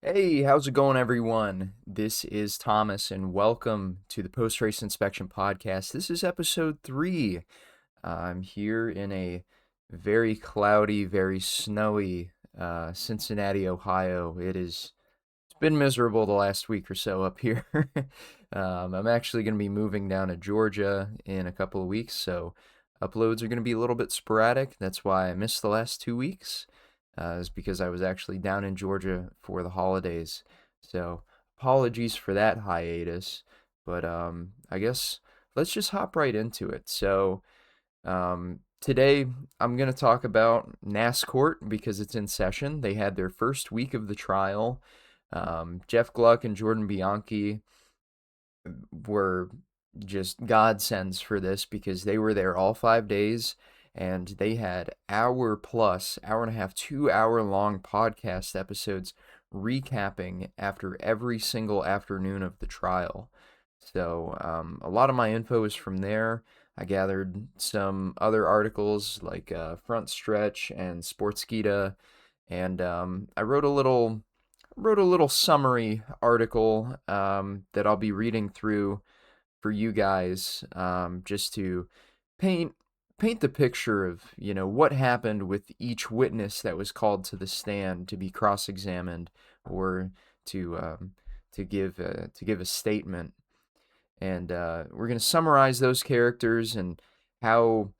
Hey, how's it going, everyone? This is Thomas, and welcome to the Post Race Inspection Podcast. This is episode 3. I'm here in a very cloudy, very snowy Cincinnati, Ohio. It's been miserable the last week or so up here. I'm actually going to be moving down to Georgia in a couple of weeks, so uploads are going to be a little bit sporadic. That's why I missed the last 2 weeks, is because I was actually down in Georgia for the holidays. So apologies for that hiatus, but I guess let's just hop right into it. Today I'm going to talk about NASCAR because it's in session. They had their first week of the trial. Jeff Gluck and Jordan Bianchi were just godsends for this because they were there all 5 days and they had hour and a half, 2 hour long podcast episodes recapping after every single afternoon of the trial. A lot of my info is from there. I gathered some other articles like Front Stretch and Sportskeeda, and I wrote a little summary article that I'll be reading through for you guys, just to paint paint the picture of what happened with each witness that was called to the stand to be cross-examined or to give a statement. And we're going to summarize those characters and how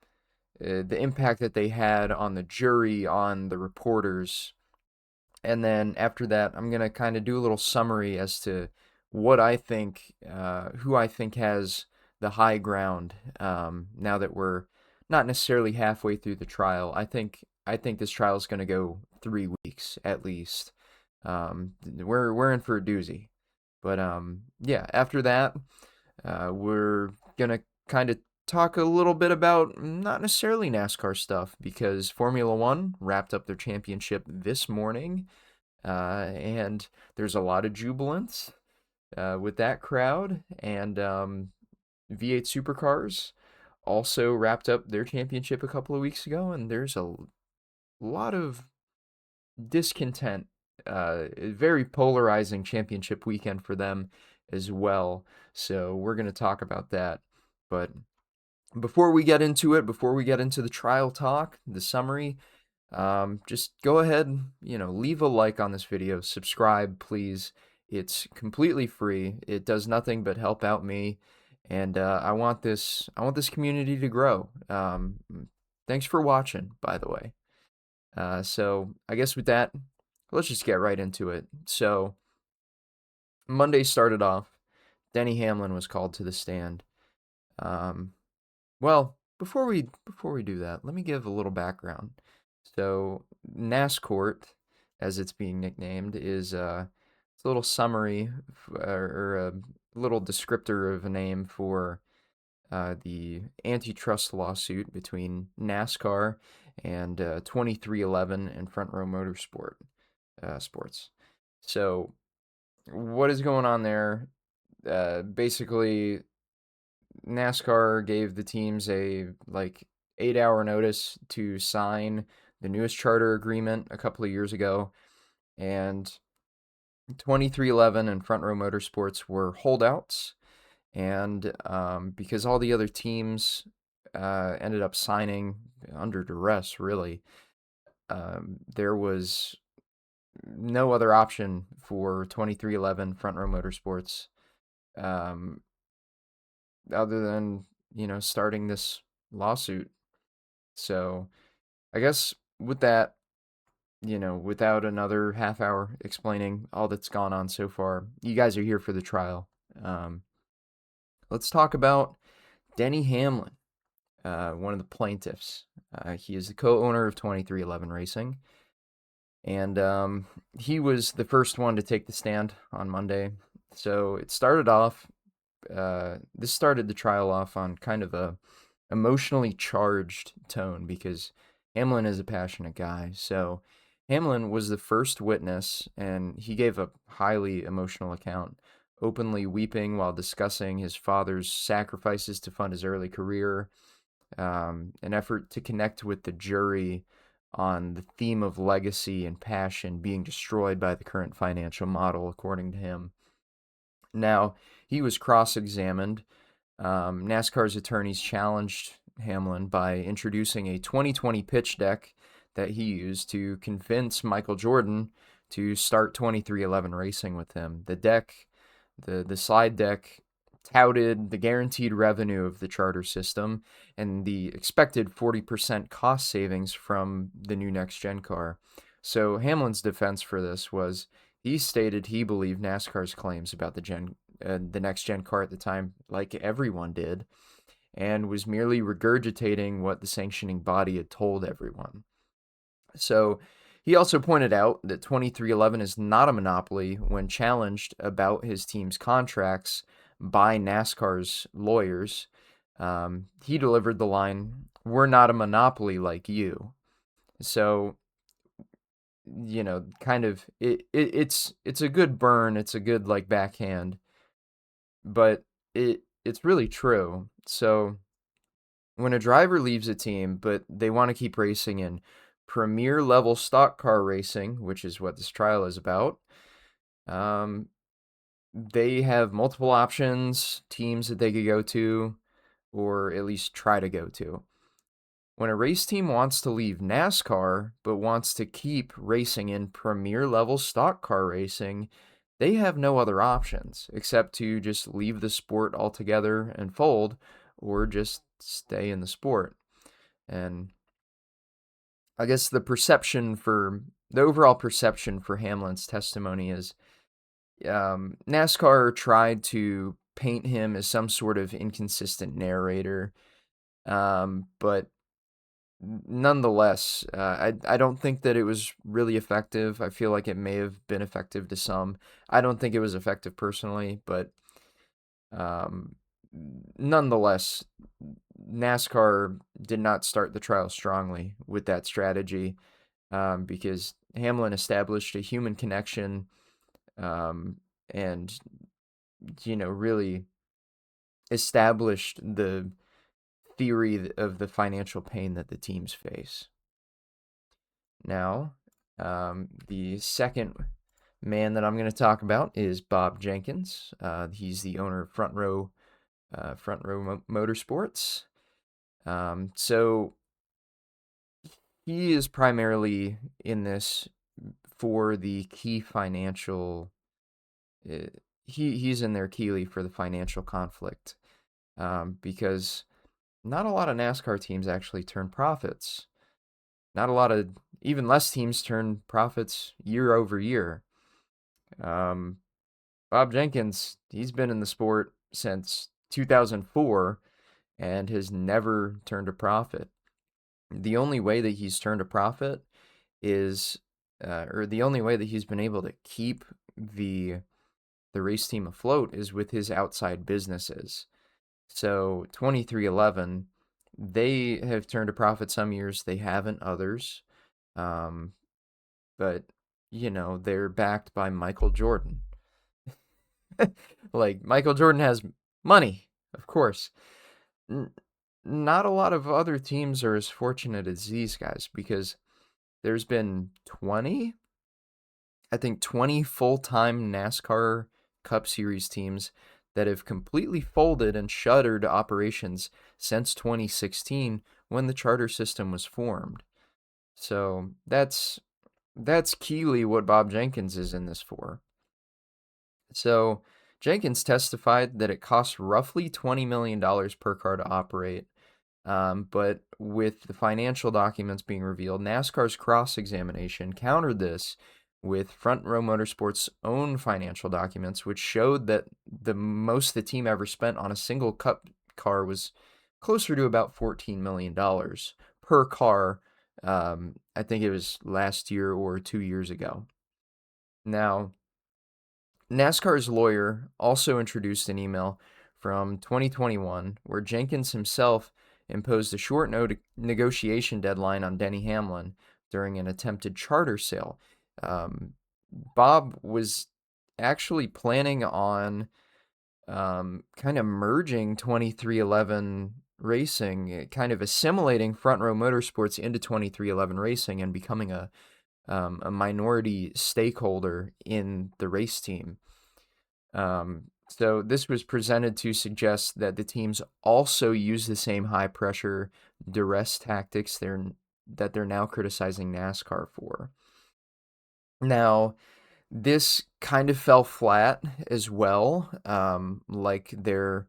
the impact that they had on the jury, on the reporters. And then after that, I'm going to kind of do a little summary as to what I think, who I think has the high ground, now that we're not necessarily halfway through the trial. I think this trial is going to go 3 weeks at least. We're in for a doozy. But yeah, after that, we're gonna kind of talk a little bit about not necessarily NASCAR stuff because Formula One wrapped up their championship this morning, and there's a lot of jubilance with that crowd. And V8 Supercars also wrapped up their championship a couple of weeks ago, and there's a lot of discontent. A very polarizing championship weekend for them as well. So we're going to talk about that. But before we get into it, before we get into the trial talk, the summary, just go ahead, leave a like on this video, subscribe, please. It's completely free. It does nothing but help out me, and I want this community to grow. Thanks for watching, by the way. So I guess with that, let's just get right into it. So Monday started off. Denny Hamlin was called to the stand. Um, well, before we do that, let me give a little background. So NASCAR, as it's being nicknamed, is it's a little summary or a little descriptor of a name for the antitrust lawsuit between NASCAR and 2311 and Front Row Motorsport sports. So what is going on there? Basically, NASCAR gave the teams a 8 hour notice to sign the newest charter agreement a couple of years ago, and 2311 and Front Row Motorsports were holdouts, and because all the other teams ended up signing under duress, really, there was no other option for 2311 Front Row Motorsports, um, other than starting this lawsuit. So I guess with that, without another half hour explaining all that's gone on so far, you guys are here for the trial. Um, let's talk about Denny Hamlin, one of the plaintiffs. He is the co-owner of 2311 Racing, and he was the first one to take the stand on Monday. So it started off. This started the trial off on kind of a emotionally charged tone because Hamlin is a passionate guy. So Hamlin was the first witness, and he gave a highly emotional account, openly weeping while discussing his father's sacrifices to fund his early career, an effort to connect with the jury on the theme of legacy and passion being destroyed by the current financial model, according to him. Now, he was cross-examined. NASCAR's attorneys challenged Hamlin by introducing a 2020 pitch deck that he used to convince Michael Jordan to start 2311 racing with him. The slide deck touted the guaranteed revenue of the charter system and the expected 40% cost savings from the new next-gen car. So Hamlin's defense for this was he stated he believed NASCAR's claims about the next-gen car at the time, like everyone did, and was merely regurgitating what the sanctioning body had told everyone. So he also pointed out that 2311 is not a monopoly when challenged about his team's contracts by NASCAR's lawyers. He delivered the line, "We're not a monopoly like you." So, kind of it's a good burn, it's a good like backhand, but it's really true. So when a driver leaves a team, but they want to keep racing in premier level stock car racing, which is what this trial is about, they have multiple options, teams that they could go to, or at least try to go to. When a race team wants to leave NASCAR, but wants to keep racing in premier level stock car racing, they have no other options except to just leave the sport altogether and fold, or just stay in the sport. And I guess the overall perception for Hamlin's testimony is NASCAR tried to paint him as some sort of inconsistent narrator, but nonetheless, I don't think that it was really effective. I feel like it may have been effective to some. I don't think it was effective personally, but nonetheless, NASCAR did not start the trial strongly with that strategy, because Hamlin established a human connection, and really established the theory of the financial pain that the teams face. Now, the second man that I'm going to talk about is Bob Jenkins. He's the owner of Front Row Motorsports. So he is primarily in this for the key financial. He's in there keyly for the financial conflict, because not a lot of NASCAR teams actually turn profits. Not a lot of, even less teams turn profits year over year. Bob Jenkins, he's been in the sport since 2004 and has never turned a profit. The only way that he's turned a profit is, or the only way that he's been able to keep the race team afloat is with his outside businesses. So 2311, they have turned a profit some years, they haven't others. But, they're backed by Michael Jordan. Like, Michael Jordan has money, of course. Not a lot of other teams are as fortunate as these guys, because there's been 20 full-time NASCAR Cup Series teams that have completely folded and shuttered operations since 2016 when the charter system was formed. So that's keyly what Bob Jenkins is in this for. So Jenkins testified that it costs roughly $20 million per car to operate, but with the financial documents being revealed, NASCAR's cross-examination countered this with Front Row Motorsports' own financial documents, which showed that the most the team ever spent on a single Cup car was closer to about $14 million per car. I think it was last year or 2 years ago. Now, NASCAR's lawyer also introduced an email from 2021 where Jenkins himself imposed a short negotiation deadline on Denny Hamlin during an attempted charter sale. Bob was actually planning on kind of merging 2311 racing, kind of assimilating Front Row Motorsports into 2311 Racing and becoming a minority stakeholder in the race team. So this was presented to suggest that the teams also use the same high pressure duress tactics that they're now criticizing NASCAR for. Now, this kind of fell flat as well, like their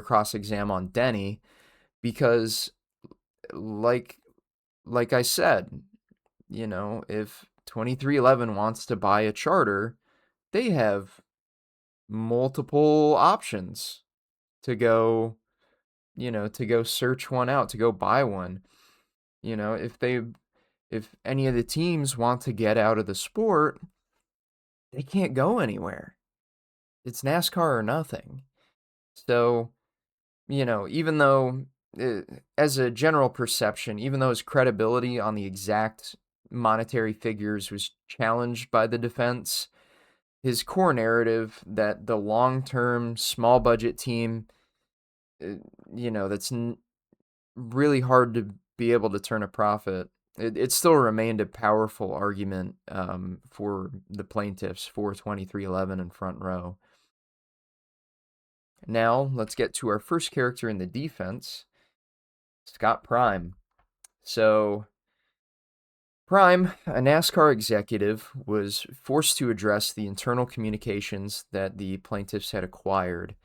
cross exam on Denny, because like I said, if 2311 wants to buy a charter, they have multiple options to go, to go search one out, to go buy one. If any of the teams want to get out of the sport, they can't go anywhere. It's NASCAR or nothing. So, even though as a general perception, even though his credibility on the exact monetary figures was challenged by the defense, his core narrative that the long-term small budget team, that's really hard to be able to turn a profit, it still remained a powerful argument for the plaintiffs for 2311 and Front Row. Now, let's get to our first character in the defense, Scott Prime. So, Prime, a NASCAR executive, was forced to address the internal communications that the plaintiffs had acquired.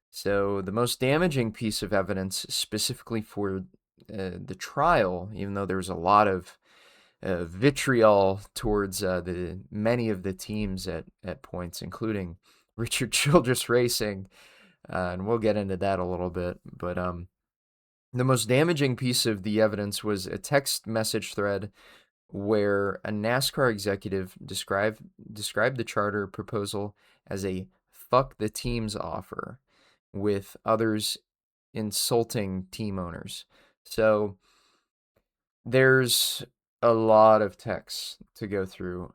So, the most damaging piece of evidence, specifically for the trial, even though there was a lot of vitriol towards many of the teams at points, including Richard Childress Racing, and we'll get into that a little bit. But the most damaging piece of the evidence was a text message thread where a NASCAR executive described the charter proposal as a fuck the teams offer, with others insulting team owners. So there's a lot of text to go through.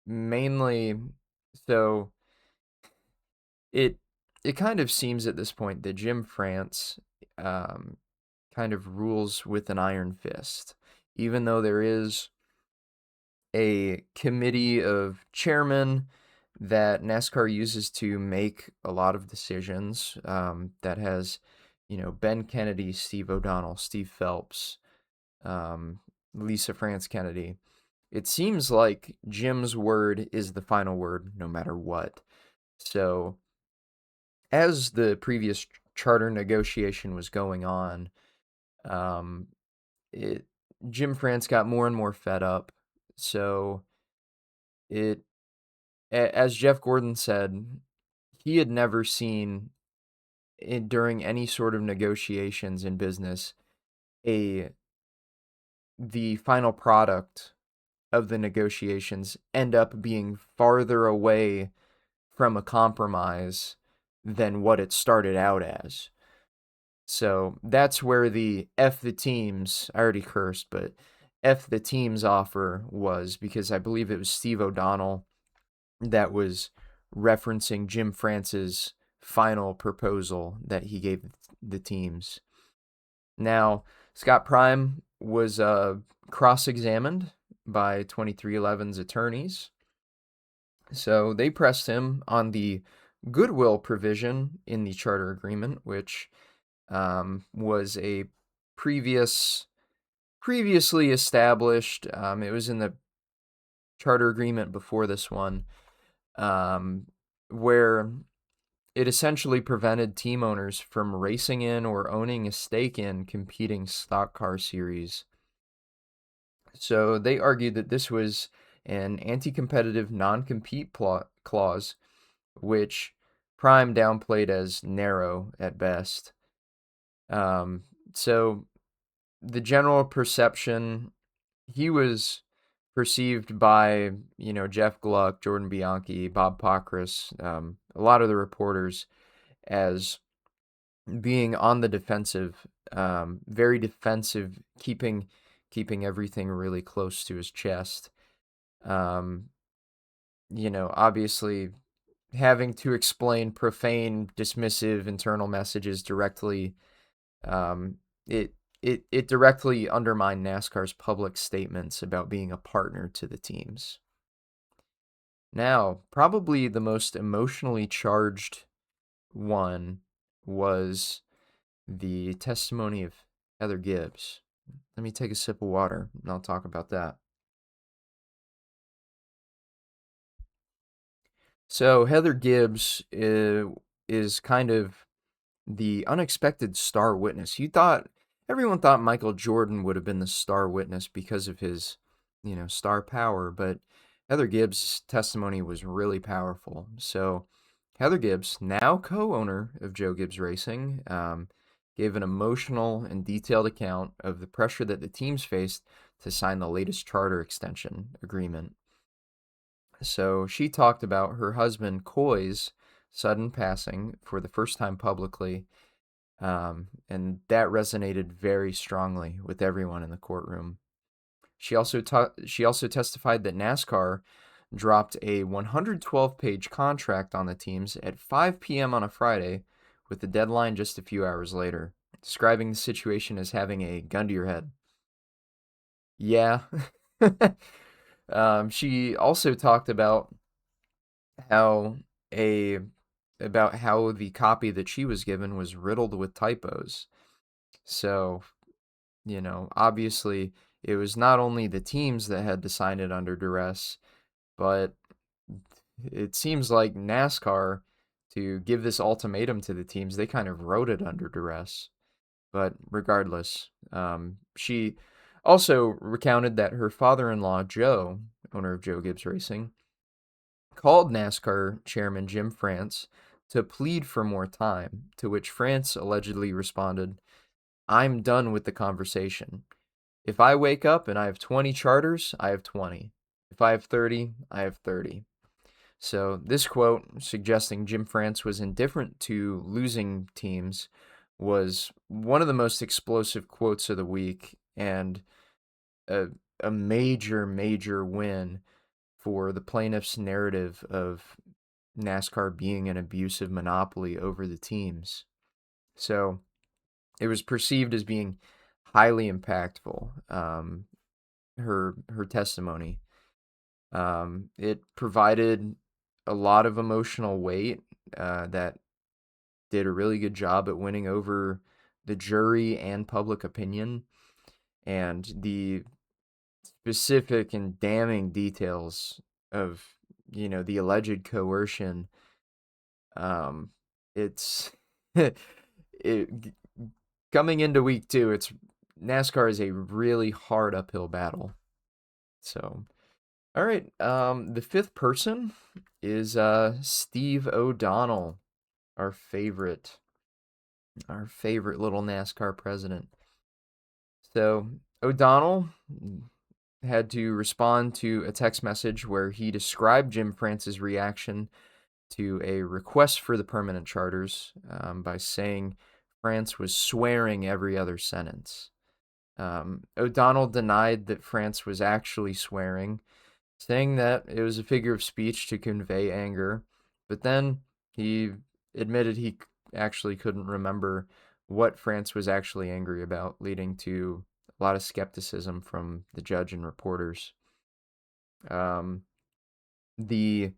Mainly, so it kind of seems at this point that Jim France kind of rules with an iron fist, even though there is a committee of chairmen that NASCAR uses to make a lot of decisions, that has, Ben Kennedy, Steve O'Donnell, Steve Phelps, Lisa France Kennedy. It seems like Jim's word is the final word no matter what. So as the previous charter negotiation was going on, Jim France got more and more fed up. So as Jeff Gordon said, he had never seen during any sort of negotiations in business the final product of the negotiations end up being farther away from a compromise than what it started out as. So that's where the F the teams, I already cursed, but F the teams offer was, because I believe it was Steve O'Donnell that was referencing Jim France's final proposal that he gave the teams. Now, Scott Prime was cross-examined by 2311's attorneys. So they pressed him on the goodwill provision in the charter agreement, which was a previously established. It was in the charter agreement before this one, where it essentially prevented team owners from racing in or owning a stake in competing stock car series. So they argued that this was an anti-competitive non-compete clause, which Prime downplayed as narrow at best. So the general perception, he was perceived by, Jeff Gluck, Jordan Bianchi, Bob Pockrass, a lot of the reporters, as being on the defensive, very defensive, keeping everything really close to his chest. Obviously having to explain profane, dismissive internal messages directly, um, it it directly undermined NASCAR's public statements about being a partner to the teams. Now, probably the most emotionally charged one was the testimony of Heather Gibbs. Let me take a sip of water and I'll talk about that. So, Heather Gibbs is kind of the unexpected star witness. Everyone thought Michael Jordan would have been the star witness because of his, star power, but Heather Gibbs' testimony was really powerful. So, Heather Gibbs, now co-owner of Joe Gibbs Racing, gave an emotional and detailed account of the pressure that the teams faced to sign the latest charter extension agreement. So she talked about her husband Coy's sudden passing for the first time publicly, and that resonated very strongly with everyone in the courtroom. She also testified that NASCAR dropped a 112-page contract on the teams at 5 p.m. on a Friday, with the deadline just a few hours later, describing the situation as having a gun to your head. Yeah. She also talked how a how the copy that she was given was riddled with typos. So, obviously it was not only the teams that had to sign it under duress, but it seems like NASCAR, to give this ultimatum to the teams, they kind of wrote it under duress. But regardless, she also recounted that her father-in-law, Joe, owner of Joe Gibbs Racing, called NASCAR chairman Jim France to plead for more time, to which France allegedly responded, "I'm done with the conversation. If I wake up and I have 20 charters, I have 20. If I have 30, I have 30." So this quote, suggesting Jim France was indifferent to losing teams, was one of the most explosive quotes of the week, and a, a major, major win for the plaintiff's narrative of NASCAR being an abusive monopoly over the teams. So it was perceived as being highly impactful. Her testimony. It provided a lot of emotional weight that did a really good job at winning over the jury and public opinion, and the specific and damning details of the alleged coercion. It's it coming into week 2. It's NASCAR is a really hard uphill battle. So, all right, the fifth person is Steve O'Donnell, our favorite little NASCAR president. So O'Donnell had to respond to a text message where he described Jim France's reaction to a request for the permanent charters by saying France was swearing every other sentence. O'Donnell denied that France was actually swearing, saying that it was a figure of speech to convey anger, but then he admitted he actually couldn't remember what France was actually angry about, leading to a lot of skepticism from the judge and reporters. The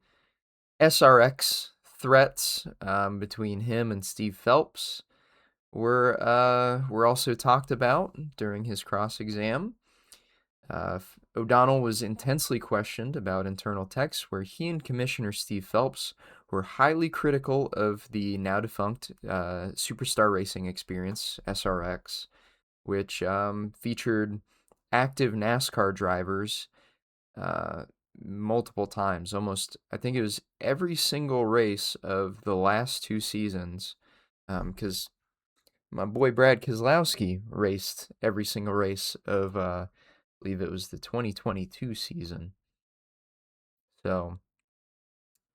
SRX threats between him and Steve Phelps were also talked about during his cross-exam. O'Donnell was intensely questioned about internal texts where he and Commissioner Steve Phelps were highly critical of the now-defunct Superstar Racing Experience, SRX, which featured active NASCAR drivers multiple times. I think it was every single race of the last 2 seasons, because my boy Brad Keselowski raced every single race of, I believe it was the 2022 season. So,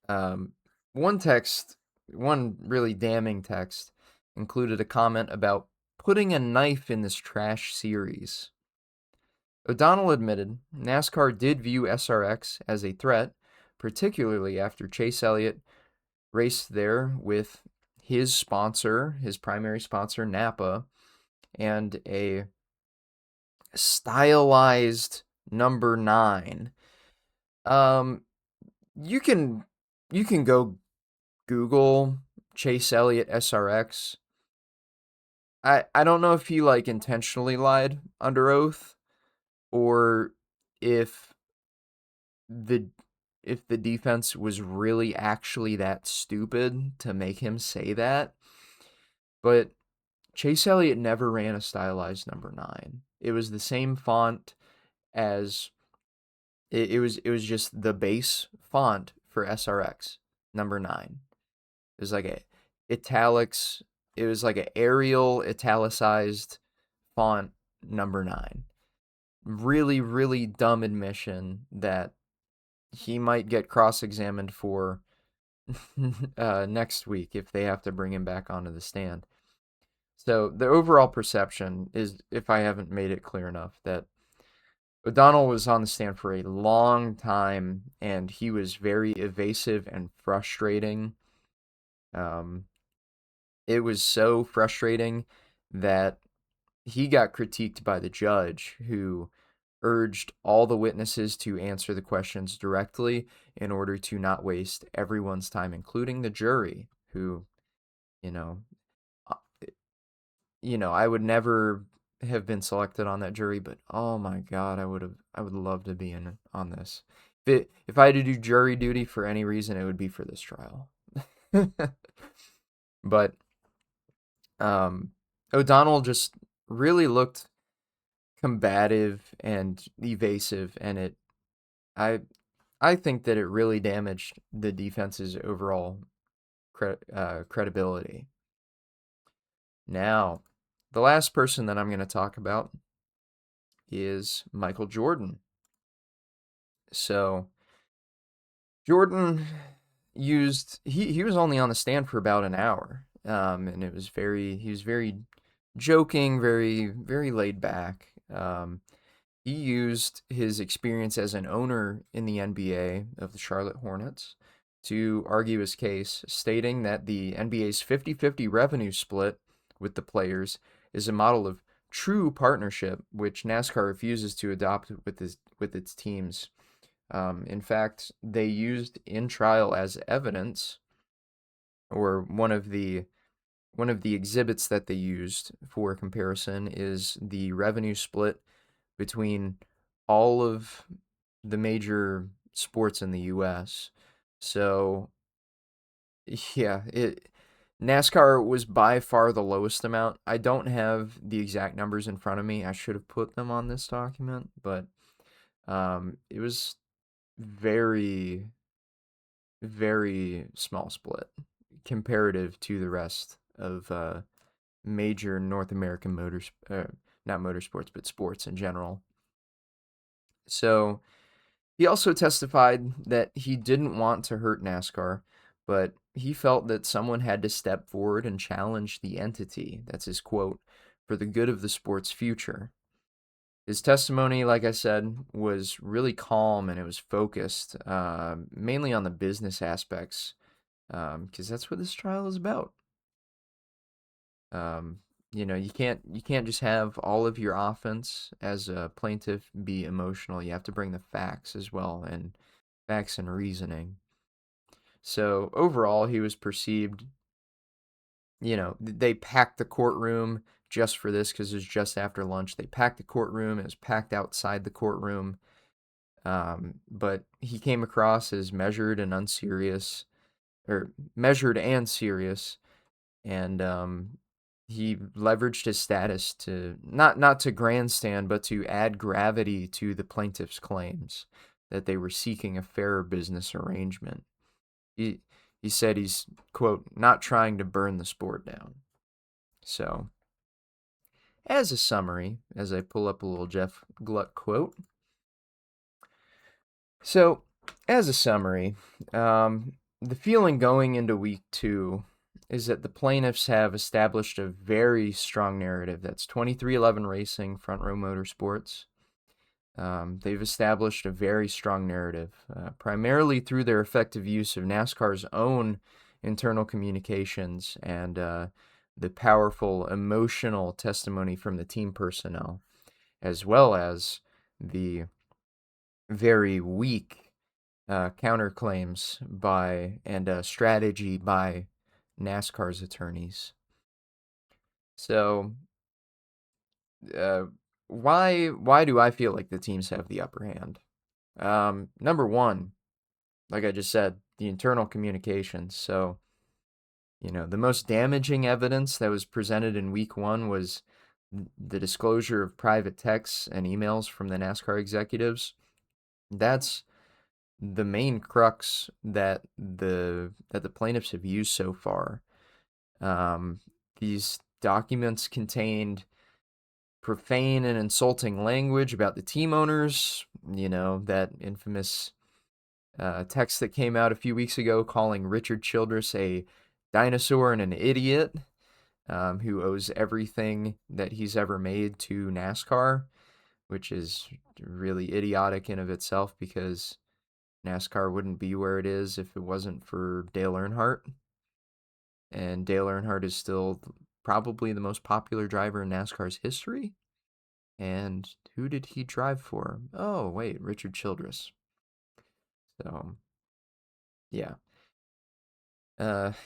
um, one really damning text included a comment about putting a knife in this trash series. O'Donnell admitted NASCAR did view SRX as a threat, particularly after Chase Elliott raced there with his sponsor, his primary sponsor, Napa, and a stylized number 9. Um, you can go Google Chase Elliott SRX. I don't know if he like intentionally lied under oath, or if the if the defense was really actually that stupid to make him say that. But Chase Elliott never ran a stylized number 9. It was the same font as it was just the base font for SRX number 9. It was like a italics. It was like an Arial italicized font number 9. Really, really dumb admission that he might get cross-examined for next week if they have to bring him back onto the stand. So the overall perception is, if I haven't made it clear enough, that O'Donnell was on the stand for a long time, and he was very evasive and frustrating. It was so frustrating that he got critiqued by the judge, who urged all the witnesses to answer the questions directly in order to not waste everyone's time, including the jury, who, you know, I would never have been selected on that jury, but oh my God, I would love to be in on this. If I had to do jury duty for any reason, it would be for this trial. But O'Donnell just really looked combative and evasive, and I think that it really damaged the defense's overall credibility. Now, the last person that I'm going to talk about is Michael Jordan. So, Jordan he was only on the stand for about an hour, and he was very joking, very very laid back. He used his experience as an owner in the NBA of the Charlotte Hornets to argue his case, stating that the NBA's 50-50 revenue split with the players is a model of true partnership, which NASCAR refuses to adopt with its teams. In fact, they used in trial as evidence, or one of the exhibits that they used for comparison is the revenue split between all of the major sports in the U.S. So, yeah, NASCAR was by far the lowest amount. I don't have the exact numbers in front of me. I should have put them on this document, but it was very, very small split comparative to the rest of major North American not motorsports, but sports in general. So he also testified that he didn't want to hurt NASCAR, but he felt that someone had to step forward and challenge the entity, that's his quote, for the good of the sport's future. His testimony, like I said, was really calm, and it was focused mainly on the business aspects, because that's what this trial is about. You can't just have all of your offense as a plaintiff be emotional. You have to bring the facts as well, and facts and reasoning. So overall, he was perceived, they packed the courtroom just for this because it was just after lunch. They packed the courtroom. It was packed outside the courtroom. But he came across as measured and serious, and he leveraged his status to not to grandstand, but to add gravity to the plaintiff's claims that they were seeking a fairer business arrangement. He said he's, quote, not trying to burn the sport down. So, as a summary, as I pull up a little Jeff Gluck quote. So, as a summary, the feeling going into week 2 is that the plaintiffs have established a very strong narrative. That's 2311 Racing, Front Row Motorsports. They've established a very strong narrative, primarily through their effective use of NASCAR's own internal communications and the powerful emotional testimony from the team personnel, as well as the very weak counterclaims by and strategy by NASCAR's attorneys. So, uh, why do I feel like the teams have the upper hand? Number one, like I just said, the internal communications. So, the most damaging evidence that was presented in week one was the disclosure of private texts and emails from the NASCAR executives. That's the main crux that the plaintiffs have used so far. These documents contained profane and insulting language about the team owners. That infamous text that came out a few weeks ago calling Richard Childress a dinosaur and an idiot, who owes everything that he's ever made to NASCAR, which is really idiotic in of itself because NASCAR wouldn't be where it is if it wasn't for Dale Earnhardt. And Dale Earnhardt is still probably the most popular driver in NASCAR's history. And who did he drive for? Oh, wait, Richard Childress. So, yeah.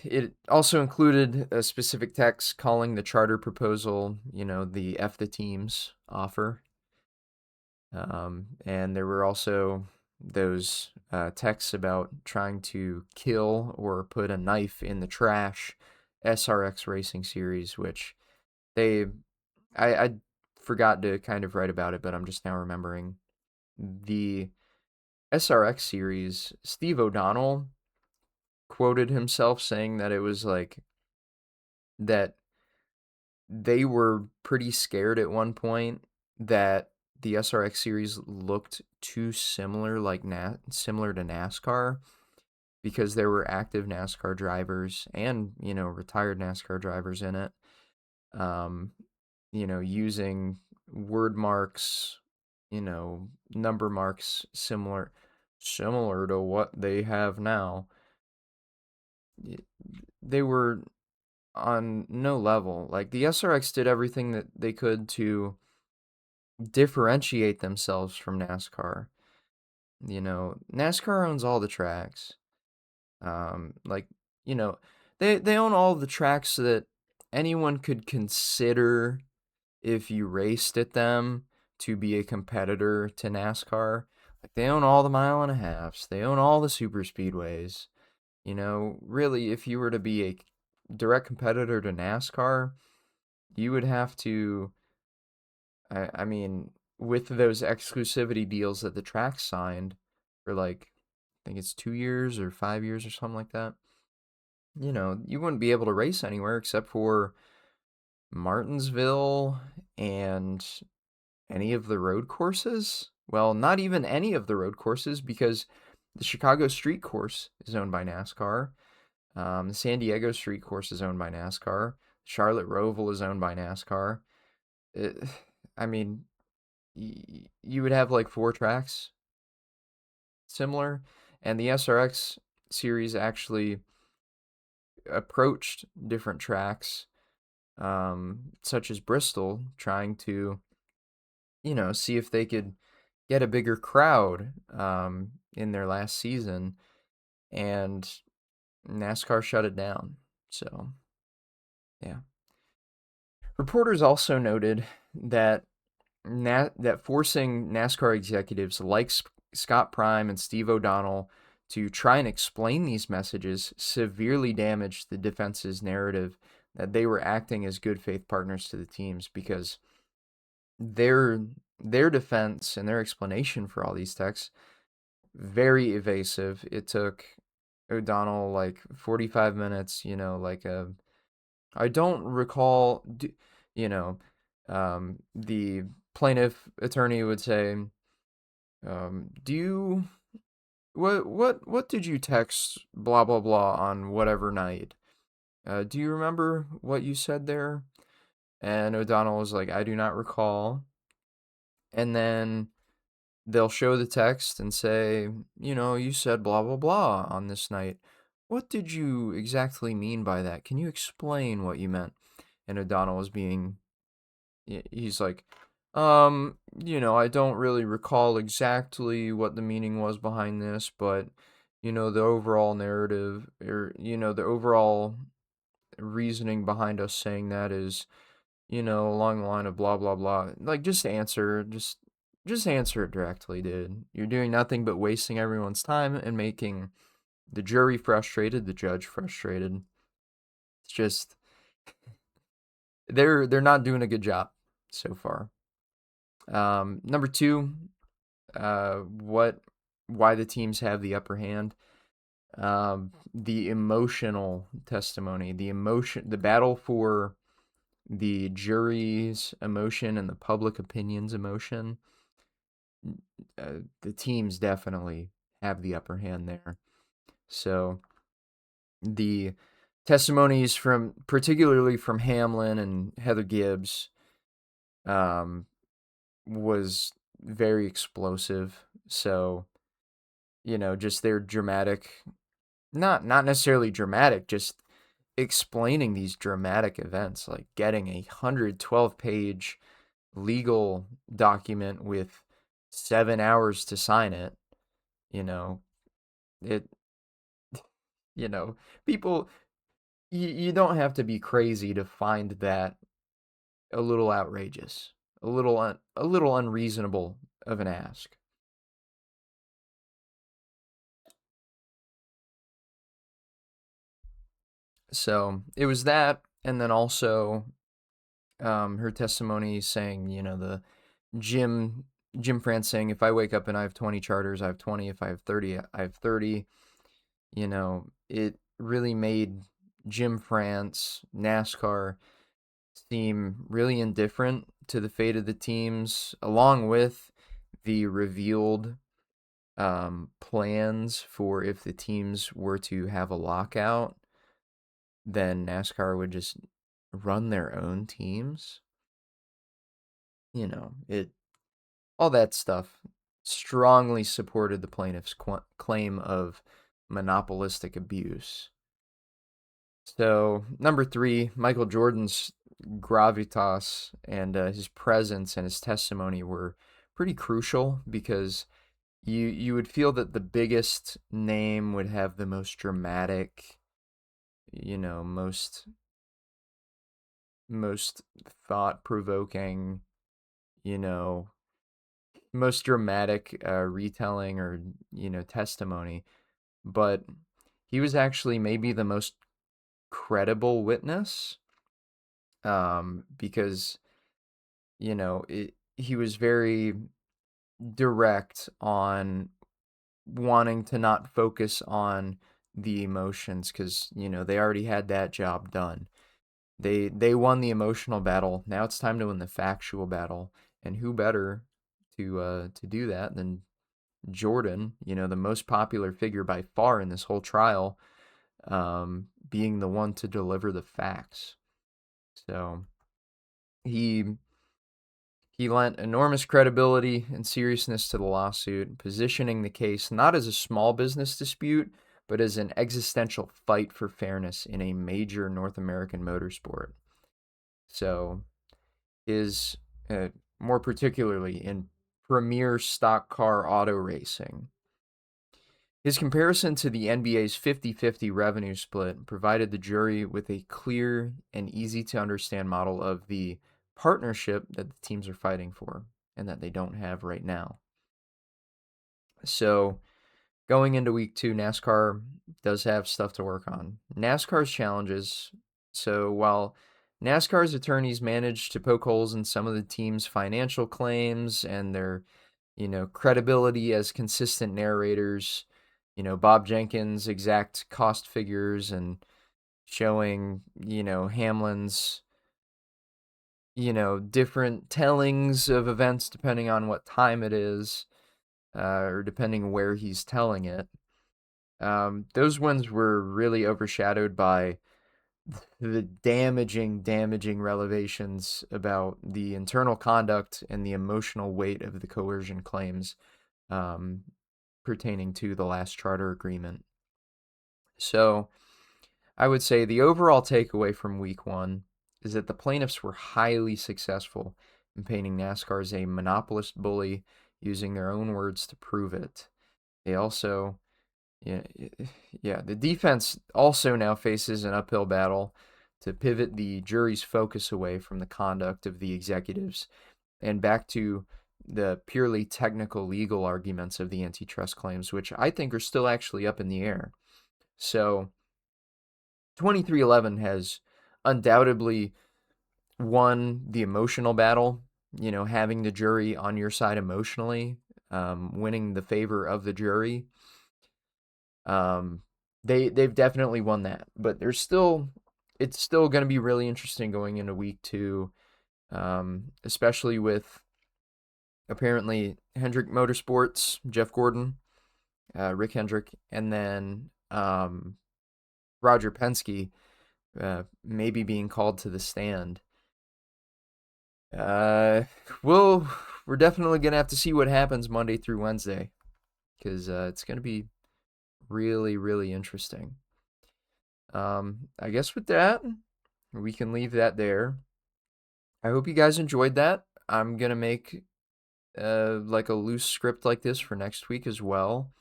It also included a specific text calling the charter proposal, the F the teams offer. And there were also those texts about trying to kill or put a knife in the trash SRX Racing Series, which I forgot to kind of write about it, but I'm just now remembering. The SRX Series, Steve O'Donnell quoted himself saying that it was like that they were pretty scared at one point that the SRX series looked too similar, similar to NASCAR, because there were active NASCAR drivers and retired NASCAR drivers in it, using word marks, number marks similar to what they have now. They were on no level. Like, the SRX did everything that they could to differentiate themselves from NASCAR. NASCAR owns all the tracks. Like, they own all the tracks that anyone could consider, if you raced at them, to be a competitor to NASCAR. Like, they own all the mile and a halves. They own all the super speedways. Really, if you were to be a direct competitor to NASCAR, you would have to, I mean, with those exclusivity deals that the track signed for, like, I think it's 2 years or 5 years or something like that, you wouldn't be able to race anywhere except for Martinsville and any of the road courses. Well, not even any of the road courses, because the Chicago Street Course is owned by NASCAR. The San Diego Street Course is owned by NASCAR. Charlotte Roval is owned by NASCAR. I mean, you would have like 4 tracks similar, and the SRX series actually approached different tracks, such as Bristol, trying to, see if they could get a bigger crowd in their last season, and NASCAR shut it down. So, yeah. Reporters also noted that that forcing NASCAR executives like Scott Prime and Steve O'Donnell to try and explain these messages severely damaged the defense's narrative that they were acting as good faith partners to the teams, because their defense and their explanation for all these texts, very evasive. It took O'Donnell like 45 minutes, I don't recall, the plaintiff attorney would say, do you, what did you text blah, blah, blah on whatever night? Do you remember what you said there? And O'Donnell was like, I do not recall. And then they'll show the text and say, you said blah, blah, blah on this night. what did you exactly mean by that? Can you explain what you meant? And O'Donnell was he's like, I don't really recall exactly what the meaning was behind this, but, the overall narrative, or, the overall reasoning behind us saying that is, along the line of blah, blah, blah. Like, just answer it directly, dude. You're doing nothing but wasting everyone's time and making the jury frustrated, the judge frustrated. It's just, they're not doing a good job so far. Number two, why the teams have the upper hand. The emotional testimony, the battle for the jury's emotion and the public opinion's emotion. The teams definitely have the upper hand there. So the testimonies particularly from Hamlin and Heather Gibbs, was very explosive. So, just their dramatic, not necessarily dramatic, just explaining these dramatic events, like getting a 112-page legal document with 7 hours to sign it. It, you know, people, you don't have to be crazy to find that a little outrageous, a little unreasonable of an ask. So it was that, and then also her testimony saying, the Jim France saying, if I wake up and I have 20 charters, I have 20. If I have 30, I have 30. It really made Jim France, NASCAR, seem really indifferent to the fate of the teams, along with the revealed plans for if the teams were to have a lockout, then NASCAR would just run their own teams. It all that stuff strongly supported the plaintiff's claim of monopolistic abuse. So, number three, Michael Jordan's gravitas and his presence and his testimony were pretty crucial because you would feel that the biggest name would have the most dramatic, most thought-provoking, you know, most dramatic retelling or testimony, but he was actually maybe the most credible witness, because he was very direct on wanting to not focus on the emotions because they already had that job done. They won the emotional battle. Now it's time to win the factual battle, and who better to do that than Jordan, the most popular figure by far in this whole trial, being the one to deliver the facts. So he lent enormous credibility and seriousness to the lawsuit, positioning the case not as a small business dispute, but as an existential fight for fairness in a major North American motorsport. So his, more particularly in premier stock car auto racing, his comparison to the NBA's 50-50 revenue split provided the jury with a clear and easy to understand model of the partnership that the teams are fighting for and that they don't have right now. So, going into week 2, NASCAR does have stuff to work on. NASCAR's challenges. So, while NASCAR's attorneys managed to poke holes in some of the team's financial claims and their, credibility as consistent narrators, Bob Jenkins' exact cost figures and showing, Hamlin's, different tellings of events depending on what time it is, or depending where he's telling it. Those ones were really overshadowed by the damaging revelations about the internal conduct and the emotional weight of the coercion claims, pertaining to the last charter agreement. So I would say the overall takeaway from week one is that the plaintiffs were highly successful in painting NASCAR as a monopolist bully, using their own words to prove it. They also, yeah, the defense also now faces an uphill battle to pivot the jury's focus away from the conduct of the executives and back to the purely technical legal arguments of the antitrust claims, which I think are still actually up in the air. So 2311 has undoubtedly won the emotional battle, having the jury on your side emotionally, winning the favor of the jury. They've definitely won that, but it's still going to be really interesting going into week two, especially with apparently Hendrick Motorsports, Jeff Gordon, Rick Hendrick, and then Roger Penske maybe being called to the stand. We're definitely gonna have to see what happens Monday through Wednesday, because it's gonna be really, really interesting. I guess with that, we can leave that there. I hope you guys enjoyed that. I'm gonna make like a loose script like this for next week as well.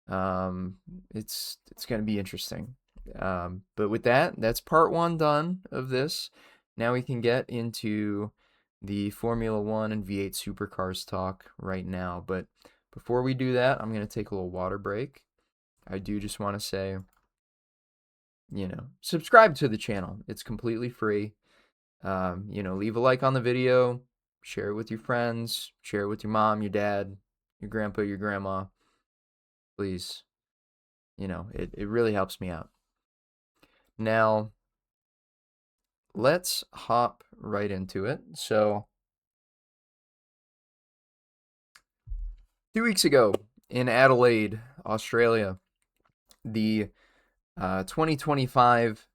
It's gonna be interesting. But with that, that's part one done of this. Now we can get into the Formula One and V8 Supercars talk right now. But before we do that, I'm going to take a little water break. I do just want to say, subscribe to the channel. It's completely free. Leave a like on the video, share it with your friends, share it with your mom, your dad, your grandpa, your grandma. Please. It really helps me out. Now, let's hop right into it. So, 2 weeks ago in Adelaide, Australia, the 2025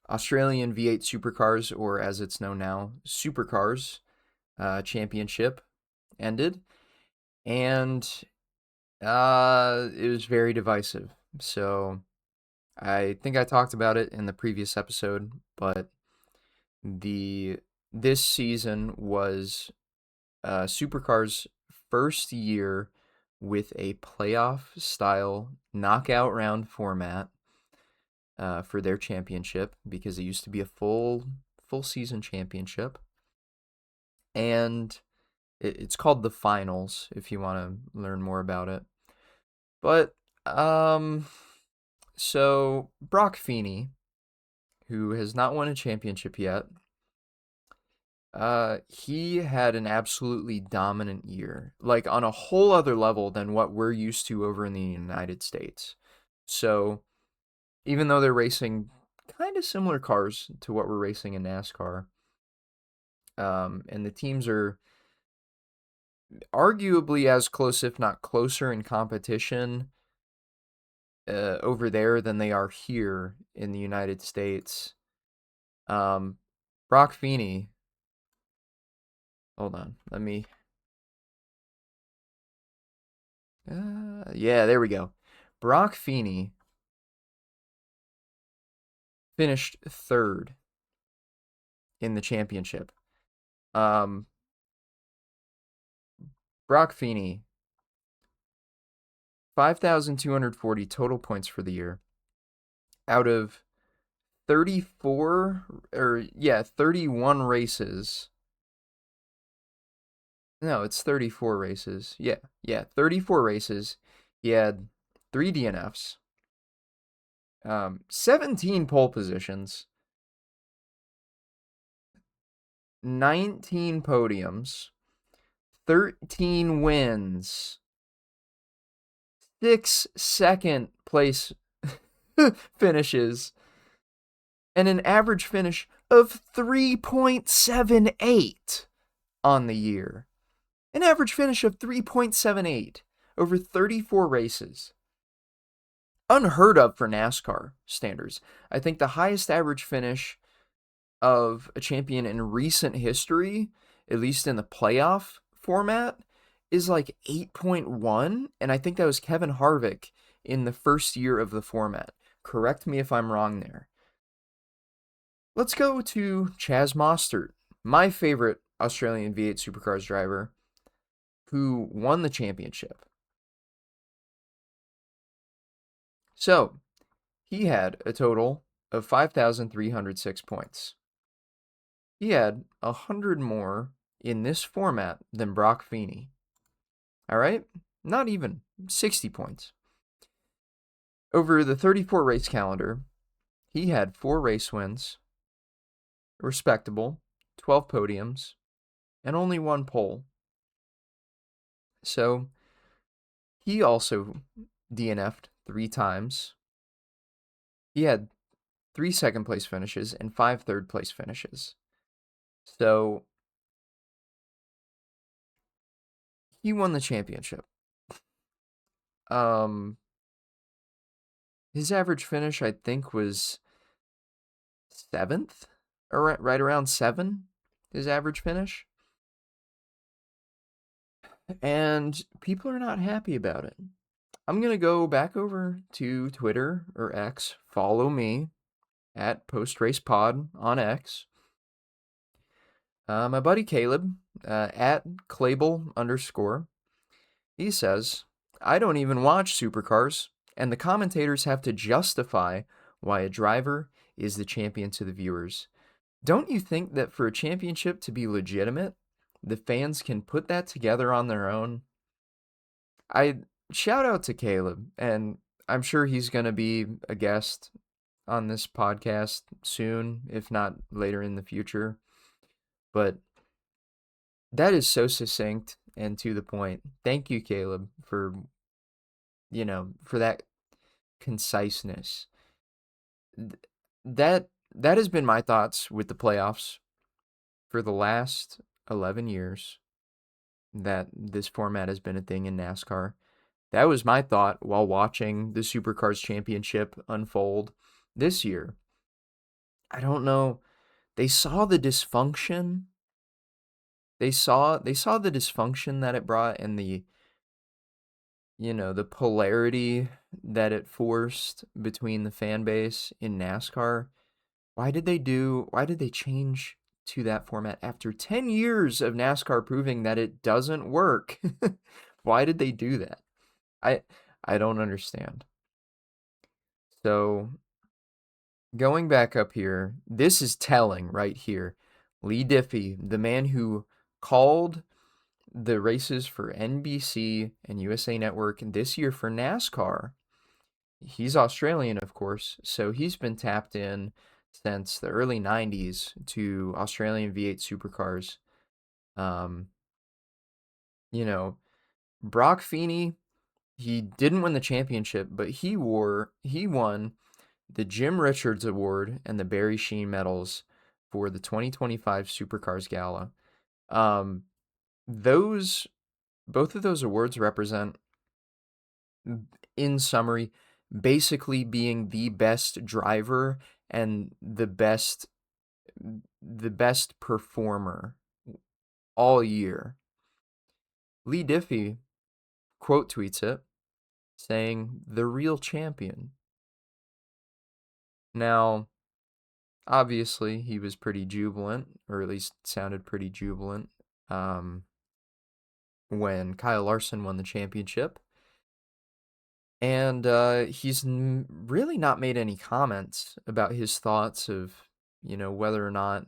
Australian V8 Supercars, or as it's known now, Supercars Championship ended, and it was very divisive. So, I think I talked about it in the previous episode, but this season was Supercars' first year with a playoff style knockout round format for their championship, because it used to be a full season championship, and it's called the finals if you want to learn more about it. But so Brock Feeney, who has not won a championship yet, he had an absolutely dominant year, like on a whole other level than what we're used to over in the United States. So even though they're racing kind of similar cars to what we're racing in NASCAR, and the teams are arguably as close, if not closer, in competition over there than they are here in the United States. Brock Feeney, hold on, let me, yeah, there we go. Brock Feeney finished third in the championship. Brock Feeney, 5,240 total points for the year out of 31 races. No, it's 34 races. Yeah, 34 races. He had 3 DNFs, 17 pole positions, 19 podiums, 13 wins, 6 second place finishes, and an average finish of 3.78 on the year. An average finish of 3.78 over 34 races. Unheard of for NASCAR standards. I think the highest average finish of a champion in recent history, at least in the playoff format, is like 8.1, and I think that was Kevin Harvick in the first year of the format. Correct me if I'm wrong there. Let's go to Chaz Mostert, my favorite Australian V8 Supercars driver, who won the championship. So, he had a total of 5,306 points. He had 100 more in this format than Brock Feeney. All right? Not even 60 points. Over the 34 race calendar, he had 4 race wins, respectable, 12 podiums, and only 1 pole. So, he also DNF'd 3 times. He had 3 second place finishes and 5 third place finishes. So, he won the championship. His average finish, I think, was 7th, or right around 7, his average finish. And people are not happy about it. I'm going to go back over to Twitter or X. Follow me at PostRacePod on X. My buddy Caleb, at Clable_, he says, I don't even watch Supercars, and the commentators have to justify why a driver is the champion to the viewers. Don't you think that for a championship to be legitimate, the fans can put that together on their own? I shout out to Caleb, and I'm sure he's going to be a guest on this podcast soon, if not later in the future. But that is so succinct and to the point. Thank you, Caleb, for that conciseness. That has been my thoughts with the playoffs for the last 11 years that this format has been a thing in NASCAR. That was my thought while watching the Supercars Championship unfold this year. I don't know. They saw the dysfunction. They saw the dysfunction that it brought and the polarity that it forced between the fan base in NASCAR. Why did they change to that format after 10 years of NASCAR proving that it doesn't work? Why did they do that? I don't understand. So, going back up here, this is telling right here. Lee Diffie, the man who called the races for NBC and USA Network this year for NASCAR, he's Australian, of course, so he's been tapped in since the early 90s to Australian V8 Supercars. Brock Feeney, he didn't win the championship, but he won the Jim Richards Award and the Barry Sheen medals for the 2025 Supercars Gala. Both of those awards represent, in summary, basically being the best driver and the best performer all year. Lee Diffie quote tweets it, saying, "The real champion." Now, obviously, he was pretty jubilant, or at least sounded pretty jubilant, when Kyle Larson won the championship. And he's really not made any comments about his thoughts of, whether or not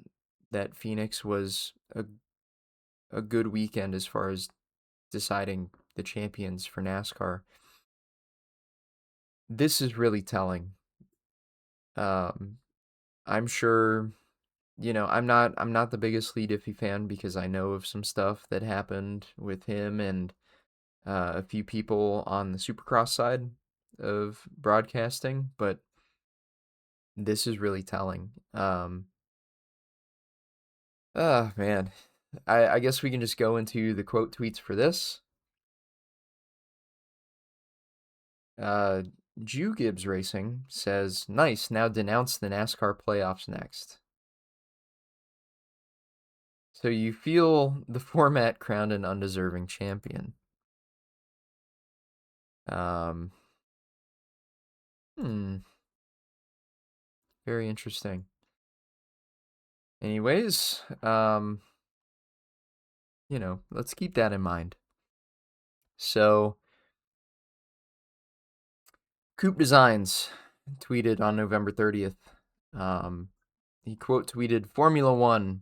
that Phoenix was a good weekend as far as deciding the champions for NASCAR. This is really telling. I'm sure, I'm not the biggest Lee Diffie fan because I know of some stuff that happened with him and a few people on the Supercross side of broadcasting, but this is really telling. Man. I guess we can just go into the quote tweets for this. Gibbs Racing says, "Nice, now denounce the NASCAR playoffs next." So you feel the format crowned an undeserving champion. Very interesting. Anyways, let's keep that in mind. So, Coupe Designs tweeted on November 30th. He quote tweeted, Formula One,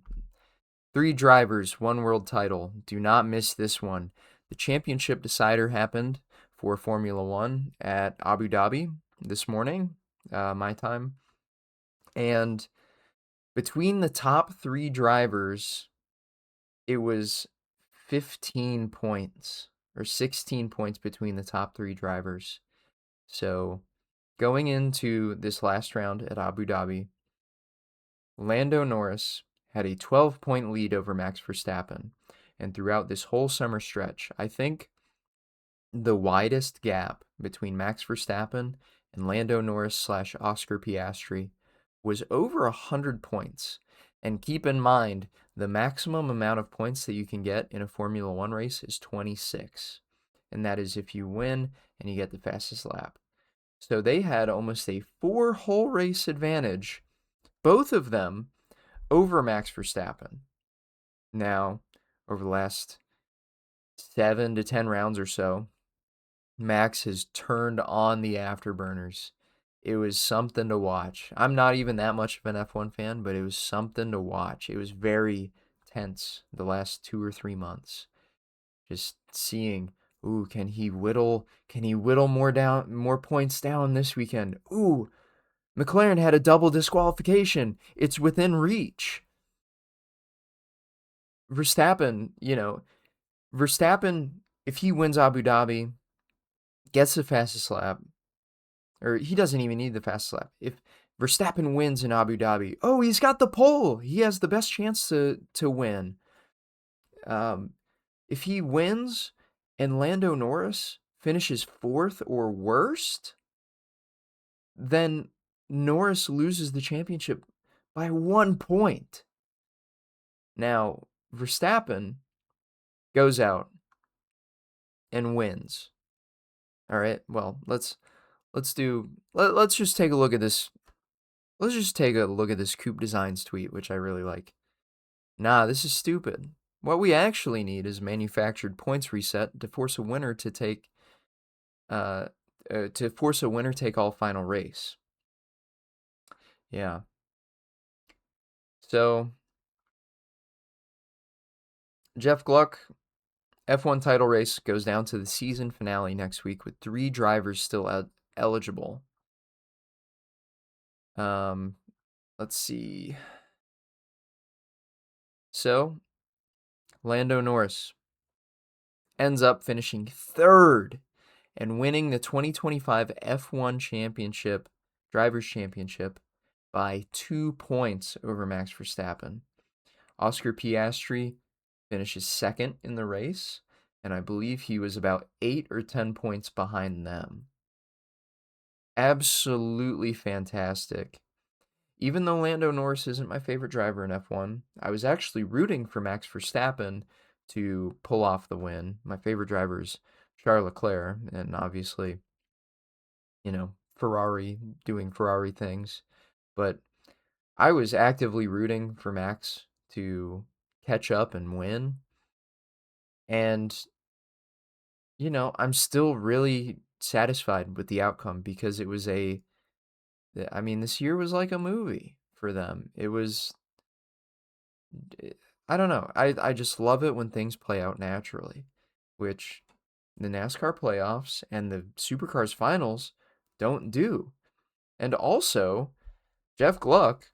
3 drivers, 1 world title. Do not miss this one. The championship decider happened for Formula One at Abu Dhabi this morning, my time. And between the top 3 drivers, it was 15 points or 16 points between the top 3 drivers. So going into this last round at Abu Dhabi, Lando Norris had a 12-point lead over Max Verstappen. And throughout this whole summer stretch, I think the widest gap between Max Verstappen and Lando Norris / Oscar Piastri was over 100 points. And keep in mind, the maximum amount of points that you can get in a Formula One race is 26. And that is if you win and you get the fastest lap. So they had almost a 4-whole race advantage, both of them, over Max Verstappen. Now, over the last 7 to 10 rounds or so, Max has turned on the afterburners. It was something to watch. I'm not even that much of an F1 fan, but it was something to watch. It was very tense the last 2 or 3 months. Just seeing, can he whittle more points down this weekend? McLaren had a double disqualification. It's within reach. Verstappen, if he wins Abu Dhabi, gets the fastest lap, or he doesn't even need the fastest lap. If Verstappen wins in Abu Dhabi, he's got the pole. He has the best chance to win. If he wins and Lando Norris finishes 4th or worst, then Norris loses the championship by 1 point. Now, Verstappen goes out and wins. All right, well, let's just take a look at this. Let's just take a look at this Coupe Designs tweet, which I really like. Nah, this is stupid. What we actually need is manufactured points reset to force a winner to take all final race. Yeah. So Jeff Gluck, F1 title race goes down to the season finale next week with 3 drivers still eligible. Let's see. So, Lando Norris ends up finishing 3rd and winning the 2025 F1 Championship, Drivers' Championship, by 2 points over Max Verstappen. Oscar Piastri finishes 2nd in the race, and I believe he was about 8 or 10 points behind them. Absolutely fantastic. Even though Lando Norris isn't my favorite driver in F1, I was actually rooting for Max Verstappen to pull off the win. My favorite driver is Charles Leclerc, and obviously, Ferrari doing Ferrari things. But I was actively rooting for Max to catch up and win. And, I'm still really satisfied with the outcome because it was this year was like a movie for them. It was, I don't know. I just love it when things play out naturally, which the NASCAR playoffs and the Supercars finals don't do. And also, Jeff Gluck,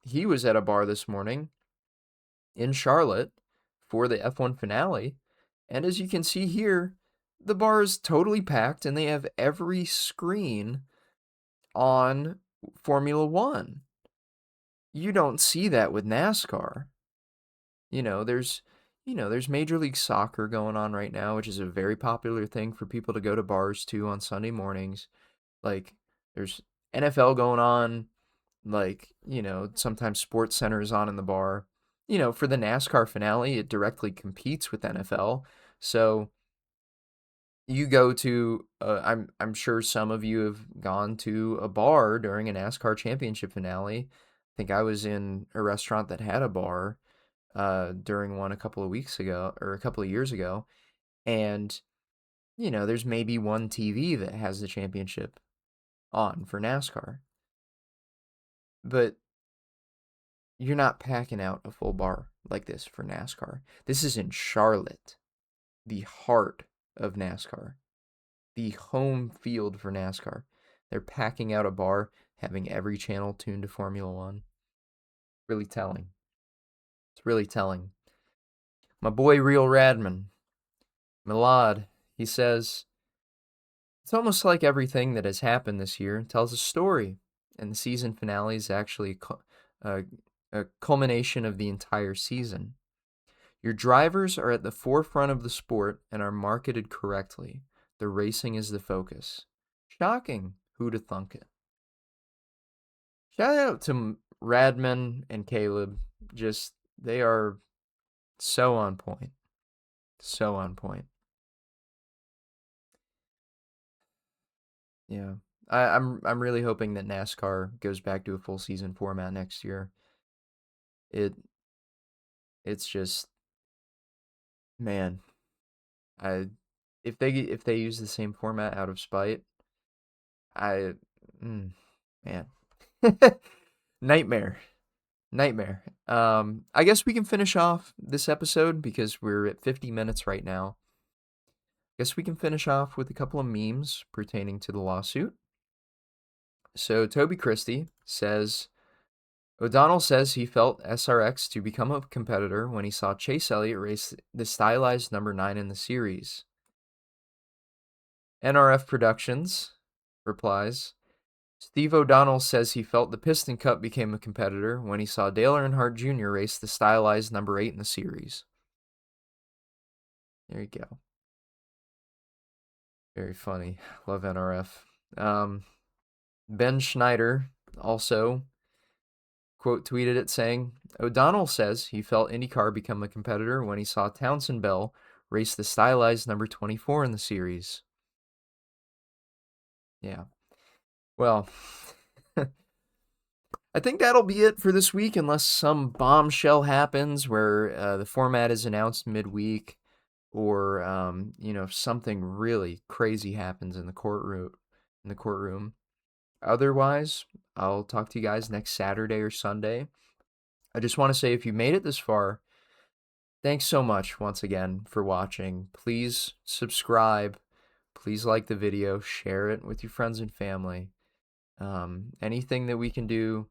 he was at a bar this morning in Charlotte for the F1 finale. And as you can see here, the bar is totally packed and they have every screen on Formula One. You don't see that with NASCAR. There's Major League Soccer going on right now, which is a very popular thing for people to go to bars to on Sunday mornings. Like, there's NFL going on. Sometimes Sports Center is on in the bar. For the NASCAR finale, it directly competes with NFL. So you go to I'm sure some of you have gone to a bar during a NASCAR championship finale. I think I was in a restaurant that had a bar during one a couple of weeks ago or a couple of years ago, and there's maybe one TV that has the championship on for NASCAR, but you're not packing out a full bar like this for NASCAR. This is in Charlotte, the heart of NASCAR, the home field for NASCAR. They're packing out a bar, having every channel tuned to Formula One. Really telling. It's really telling. My boy Real Radman, Milad, he says, it's almost like everything that has happened this year tells a story, and the season finale is actually a culmination of the entire season. Your drivers are at the forefront of the sport and are marketed correctly. The racing is the focus. Shocking. Who'da thunk it? Shout out to Radman and Caleb. Just, they are so on point. So on point. Yeah. I'm really hoping that NASCAR goes back to a full season format next year. It it's just, man, I if they use the same format out of spite, I man. Nightmare. Nightmare. I guess we can finish off this episode because we're at 50 minutes right now. Guess we can finish off with a couple of memes pertaining to the lawsuit. So Toby Christie says, O'Donnell says he felt SRX to become a competitor when he saw Chase Elliott race the stylized number 9 in the series. NRF Productions replies, Steve O'Donnell says he felt the Piston Cup became a competitor when he saw Dale Earnhardt Jr. race the stylized number 8 in the series. There you go. Very funny. Love NRF. Ben Schneider also quote tweeted it saying, O'Donnell says he felt IndyCar become a competitor when he saw Townsend Bell race the stylized number 24 in the series. Yeah. Well, I think that'll be it for this week unless some bombshell happens where the format is announced midweek or something really crazy happens in the courtroom. Otherwise, I'll talk to you guys next Saturday or Sunday. I just want to say if you made it this far, thanks so much once again for watching. Please subscribe. Please like the video. Share it with your friends and family. Anything that we can do,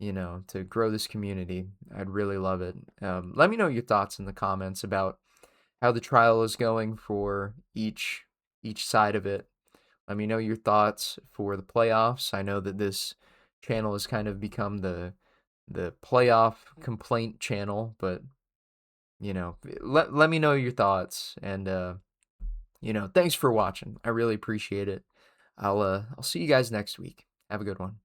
to grow this community, I'd really love it. Let me know your thoughts in the comments about how the trial is going for each side of it. Let me know your thoughts for the playoffs. I know that this channel has kind of become the playoff complaint channel, but let me know your thoughts, and thanks for watching. I really appreciate it. I'll see you guys next week. Have a good one.